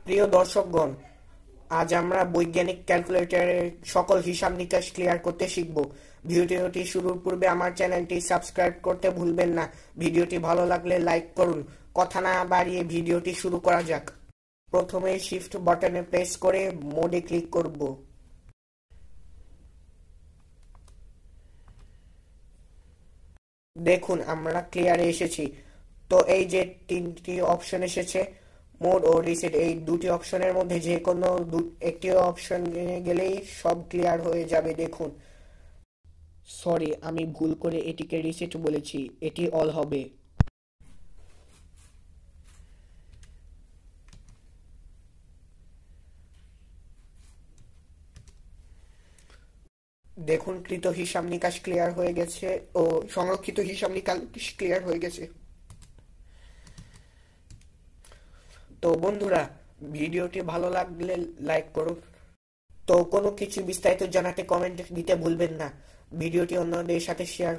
প্রিয় দর্শকগণ, আজ আমরা বৈজ্ঞানিক ক্যালকুলেটরের সকল হিসাব নিকাশ ক্লিয়ার করতে শিখব। ভিডিওটি শুরুর পূর্বে আমার চ্যানেলটি সাবস্ক্রাইব করতে ভুলবেন না। ভিডিওটি ভালো লাগলে লাইক করুন। কথা না বাড়িয়ে ভিডিওটি শুরু করা যাক। প্রথমে শিফট বাটনে প্রেস করে মোডে ক্লিক করব। দেখুন আমরা ক্লিয়ারে এসেছি। তো এই যে তিনটি অপশন এসেছে, মোড ও রিসেট, এই দুটি অপশনের মধ্যে যে কোনো একটি অপশন গেলেই সব ক্লিয়ার হয়ে যাবে। দেখুন, সরি, আমি ভুল করে এটিকে রিসেট বলেছি, এটি অল হবে। দেখুন, কৃত হিসাব নিকাশ ক্লিয়ার হয়ে গেছে ও সংরক্ষিত হিসাব নিকাশ ক্লিয়ার হয়ে গেছে। তো বন্ধুরা, ভিডিওটি ভালো লাগলে লাইক করুন। তো কোনো কিছু বিস্তারিত জানাতে কমেন্ট দিতে ভুলবেন না। ভিডিওটি অন্যদের সাথে শেয়ার